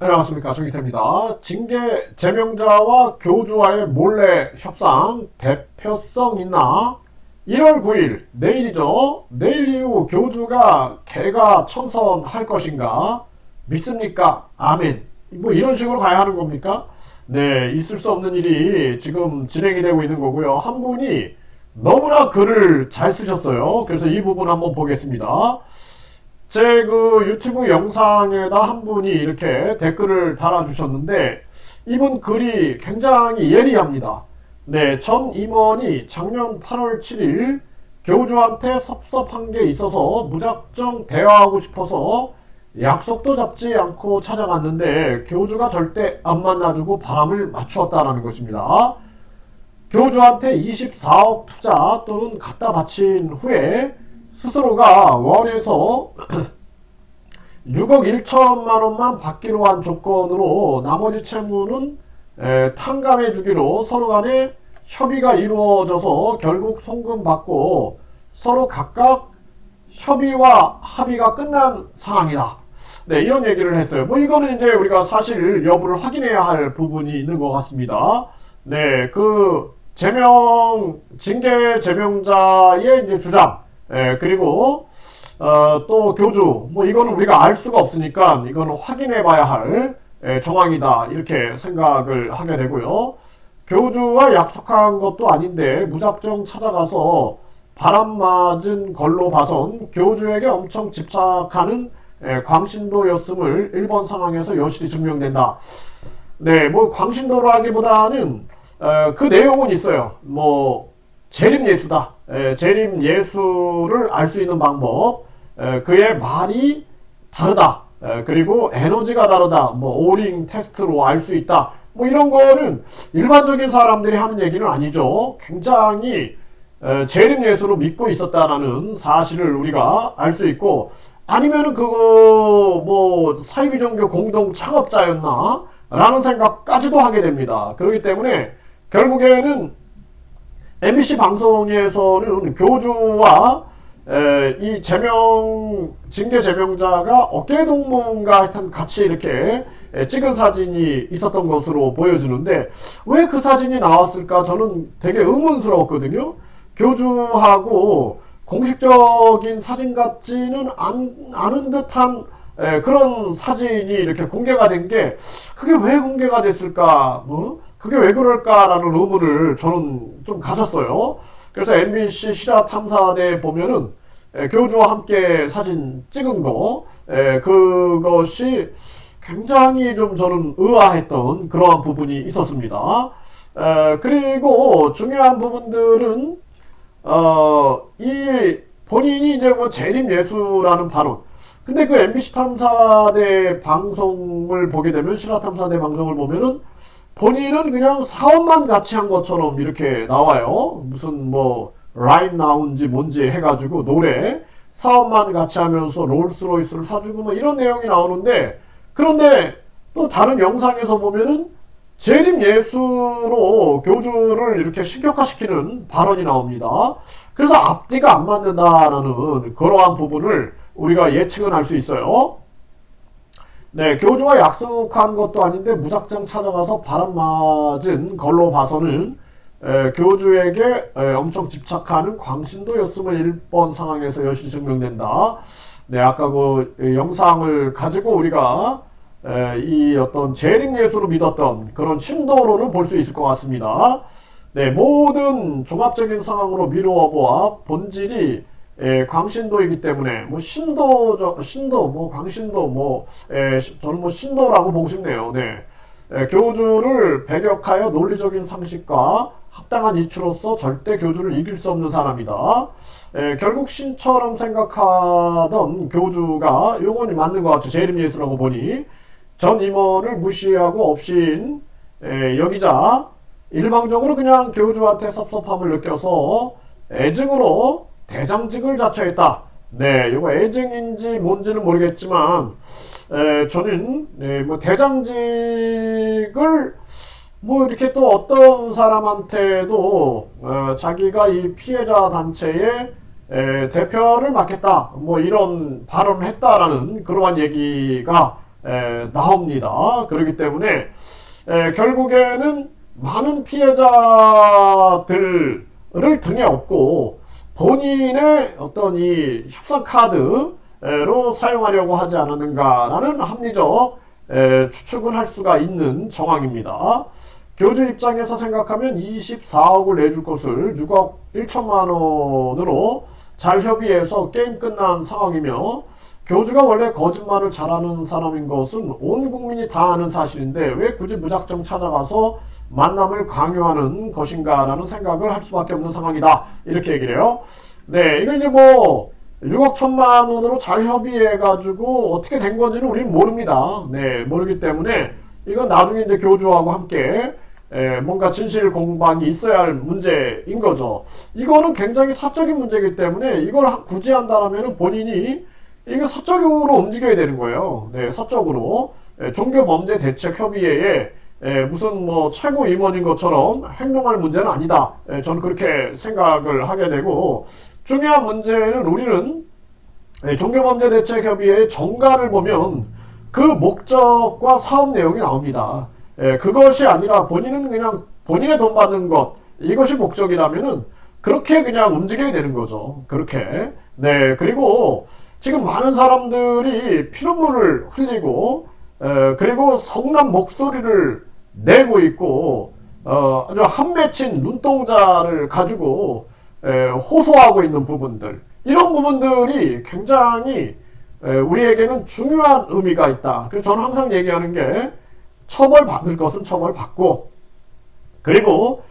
안녕하십니까, 정기태입니다. 징계 제명자와 교주와의 몰래 협상 대표성 있나? 1월 9일 내일이죠. 내일 이후 교주가 개가 청선할 것인가? 믿습니까? 아멘. 뭐 이런 식으로 가야 하는 겁니까? 네, 있을 수 없는 일이 지금 진행이 되고 있는 거고요. 한 분이 너무나 글을 잘 쓰셨어요. 그래서 이 부분 한번 보겠습니다. 제 그 유튜브 영상에다 한 분이 이렇게 댓글을 달아주셨는데, 이분 글이 굉장히 예리합니다. 네, 전 임원이 작년 8월 7일 교주한테 섭섭한 게 있어서 무작정 대화하고 싶어서 약속도 잡지 않고 찾아갔는데 교주가 절대 안 만나주고 바람을 맞추었다라는 것입니다. 교주한테 24억 투자 또는 갖다 바친 후에 스스로가 원에서 6억 1천만 원만 받기로 한 조건으로 나머지 채무는 탕감해 주기로 서로 간에 협의가 이루어져서 결국 송금 받고 서로 각각 협의와 합의가 끝난 상황이다. 네, 이런 얘기를 했어요. 뭐 이거는 이제 우리가 사실 여부를 확인해야 할 부분이 있는 것 같습니다. 네, 그 징계 제명자의 이제 주장, 그리고 또 교주, 뭐 이거는 우리가 알 수가 없으니까 이거는 확인해 봐야 할 정황이다, 이렇게 생각을 하게 되고요. 교주와 약속한 것도 아닌데 무작정 찾아가서 바람 맞은 걸로 봐선 교주에게 엄청 집착하는 광신도였음을 1번 상황에서 여실히 증명된다. 네, 뭐 광신도로 하기보다는 그 내용은 있어요. 뭐 재림예수다. 재림예수를 알 수 있는 방법, 그의 말이 다르다. 그리고 에너지가 다르다. 뭐 오링 테스트로 알 수 있다. 뭐 이런 거는 일반적인 사람들이 하는 얘기는 아니죠. 굉장히 재림예수로 믿고 있었다라는 사실을 우리가 알 수 있고, 아니면은 그거 뭐 사이비종교 공동 창업자였나 라는 생각까지도 하게 됩니다. 그렇기 때문에 결국에는 MBC 방송에서는 교주와 이 징계 제명자가 어깨동무인가 하여튼 같이 이렇게 찍은 사진이 있었던 것으로 보여주는데, 왜 그 사진이 나왔을까 저는 되게 의문스러웠거든요. 교주하고 공식적인 사진 같지는 않은 듯한 그런 사진이 이렇게 공개가 된 게, 그게 왜 공개가 됐을까? 그게 왜 그럴까라는 의문을 저는 좀 가졌어요. 그래서 MBC 실화 탐사대 보면은 교주와 함께 사진 찍은 거, 그것이 굉장히 좀 저는 의아했던 그러한 부분이 있었습니다. 그리고 중요한 부분들은 이 본인이 이제 뭐 재림예수라는 발언. 근데 그 MBC 탐사대 방송을 보게 되면, 실화 탐사대 방송을 보면은 본인은 그냥 사업만 같이 한 것처럼 이렇게 나와요. 무슨 뭐 라인 나온지 뭔지 해가지고 노래 사업만 같이 하면서 롤스로이스를 사주고 뭐 이런 내용이 나오는데, 그런데 또 다른 영상에서 보면은 재림 예수로 교주를 이렇게 신격화시키는 발언이 나옵니다. 그래서 앞뒤가 안 맞는다라는 그러한 부분을 우리가 예측은 할 수 있어요. 네, 교주와 약속한 것도 아닌데 무작정 찾아가서 바람 맞은 걸로 봐서는 교주에게 엄청 집착하는 광신도였음을 1번 상황에서 여실히 증명된다. 네, 아까 그 영상을 가지고 우리가 이 어떤 재림예수로 믿었던 그런 신도로를 볼 수 있을 것 같습니다. 네, 모든 종합적인 상황으로 미루어 보아 본질이 광신도이기 때문에 뭐 신도 뭐 광신도 뭐 저는 뭐 신도라고 보고 싶네요. 네, 교주를 배격하여 논리적인 상식과 합당한 이치로서 절대 교주를 이길 수 없는 사람이다. 결국 신처럼 생각하던 교주가 요건이 맞는 것 같죠. 재림예수라고 보니 전 임원을 무시하고 없인 여기자 일방적으로 그냥 교주한테 섭섭함을 느껴서 애증으로 대장직을 자처했다. 네, 이거 애증인지 뭔지는 모르겠지만 저는 뭐 대장직을 뭐 이렇게 또 어떤 사람한테도 자기가 이 피해자 단체의 대표를 맡겠다 뭐 이런 발언을 했다라는 그러한 얘기가 나옵니다. 그렇기 때문에 결국에는 많은 피해자들을 등에 업고 본인의 어떤 이 협상 카드로 사용하려고 하지 않았는가라는 합리적 추측을 할 수가 있는 정황입니다. 교주 입장에서 생각하면 24억을 내줄 것을 6억 1천만 원으로 잘 협의해서 게임 끝난 상황이며, 교주가 원래 거짓말을 잘하는 사람인 것은 온 국민이 다 아는 사실인데 왜 굳이 무작정 찾아가서 만남을 강요하는 것인가라는 생각을 할 수밖에 없는 상황이다. 이렇게 얘기를 해요. 네, 이거 이제 뭐 6억 1천만 원으로 잘 협의해가지고 어떻게 된 건지는 우리는 모릅니다. 네, 모르기 때문에 이건 나중에 이제 교주하고 함께 뭔가 진실 공방이 있어야 할 문제인 거죠. 이거는 굉장히 사적인 문제이기 때문에 이걸 굳이 한다라면 본인이 이거 사적으로 움직여야 되는 거예요. 네, 사적으로 종교범죄대책협의회에 무슨 뭐 최고 임원인 것처럼 행동할 문제는 아니다. 저는 그렇게 생각을 하게 되고, 중요한 문제는 우리는 종교범죄대책협의회의 정가를 보면 그 목적과 사업 내용이 나옵니다. 그것이 아니라 본인은 그냥 본인의 돈 받는 것, 이것이 목적이라면은 그렇게 그냥 움직여야 되는 거죠. 그렇게. 네, 그리고 지금 많은 사람들이 피눈물을 흘리고 그리고 성난 목소리를 내고 있고 아주 한 맺힌 눈동자를 가지고 호소하고 있는 부분들, 이런 부분들이 굉장히 우리에게는 중요한 의미가 있다. 그래서 저는 항상 얘기하는 게 처벌받을 것은 처벌받고, 그리고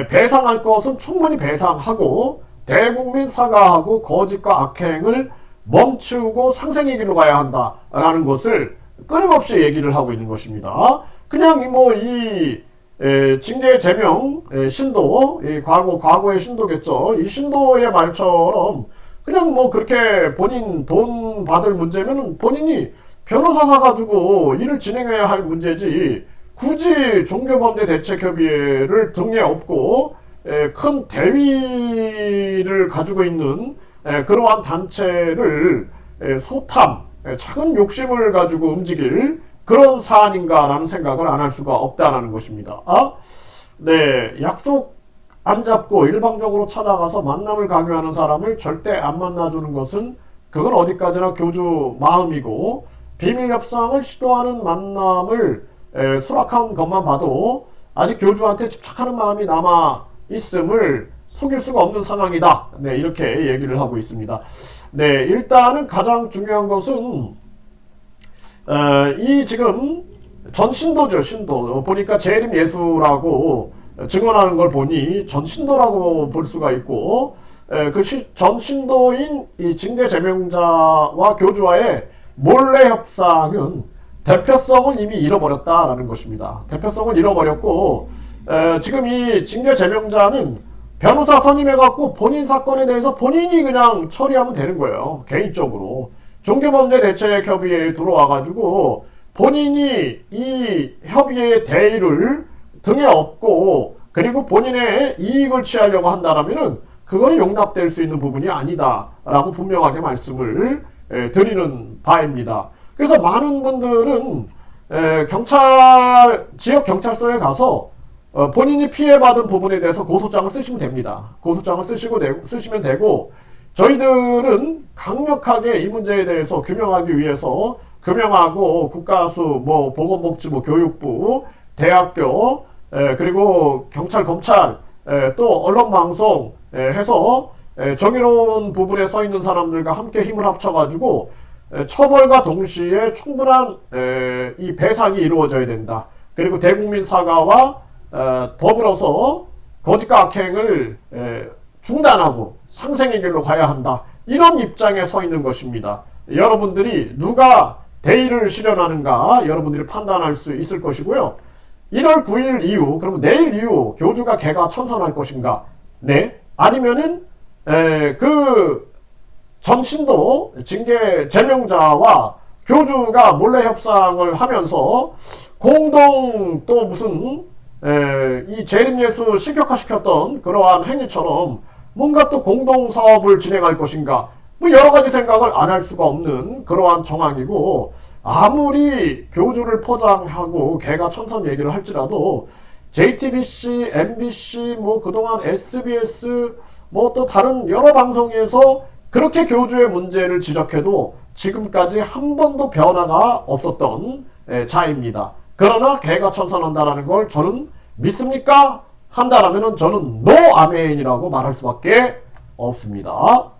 배상할 것은 충분히 배상하고 대국민 사과하고 거짓과 악행을 멈추고 상생의 길로 가야 한다라는 것을 끊임없이 얘기를 하고 있는 것입니다. 그냥 뭐 이 징계 제명 신도, 과거의 신도겠죠. 이 신도의 말처럼 그냥 뭐 그렇게 본인 돈 받을 문제면 본인이 변호사 사가지고 일을 진행해야 할 문제지, 굳이 종교범죄대책협의회를 등에 업고 큰 대위를 가지고 있는 그러한 단체를 소탐, 작은 욕심을 가지고 움직일 그런 사안인가라는 생각을 안 할 수가 없다는 것입니다. 네, 약속 안 잡고 일방적으로 찾아가서 만남을 강요하는 사람을 절대 안 만나주는 것은 그건 어디까지나 교주 마음이고, 비밀 협상을 시도하는 만남을 수락한 것만 봐도 아직 교주한테 집착하는 마음이 남아 있음을 속일 수가 없는 상황이다. 네, 이렇게 얘기를 하고 있습니다. 네, 일단은 가장 중요한 것은 이 지금 전신도죠. 신도 보니까 재림 예수라고 증언하는 걸 보니 전신도라고 볼 수가 있고, 그 전신도인 이 징계 제명자와 교주와의 몰래 협상은 대표성을 이미 잃어버렸다라는 것입니다. 대표성을 잃어버렸고, 지금 이 징계 제명자는 변호사 선임해갖고 본인 사건에 대해서 본인이 그냥 처리하면 되는 거예요. 개인적으로. 종교범죄대책협의회에 들어와가지고 본인이 이 협의회의 대의를 등에 업고 그리고 본인의 이익을 취하려고 한다라면은 그건 용납될 수 있는 부분이 아니다라고 분명하게 말씀을 드리는 바입니다. 그래서 많은 분들은 지역 경찰서에 가서 본인이 피해받은 부분에 대해서 고소장을 쓰시면 됩니다. 고소장을 쓰시면 되고, 저희들은 강력하게 이 문제에 대해서 규명하기 위해서 규명하고 국가수, 뭐 보건복지부, 교육부, 대학교, 그리고 경찰, 검찰, 또 언론방송 해서 정의로운 부분에 서 있는 사람들과 함께 힘을 합쳐가지고 처벌과 동시에 충분한 이 배상이 이루어져야 된다. 그리고 대국민 사과와 더불어서 거짓과 악행을 중단하고 상생의 길로 가야 한다. 이런 입장에 서 있는 것입니다. 여러분들이 누가 대의를 실현하는가 여러분들이 판단할 수 있을 것이고요. 1월 9일 이후, 그러면 내일 이후 교주가 개가 천선할 것인가? 네. 아니면은 그 전신도 징계 제명자와 교주가 몰래 협상을 하면서 공동 또 무슨 이 재림예수 신격화시켰던 그러한 행위처럼 뭔가 또 공동 사업을 진행할 것인가? 뭐 여러 가지 생각을 안 할 수가 없는 그러한 정황이고, 아무리 교주를 포장하고 개가천선 얘기를 할지라도 JTBC, MBC, 뭐 그동안 SBS, 뭐 또 다른 여러 방송에서 그렇게 교주의 문제를 지적해도 지금까지 한 번도 변화가 없었던 자입니다. 그러나 개가천선한다라는 걸 저는 믿습니까? 한다라면 저는 노 아멘이라고 말할 수밖에 없습니다.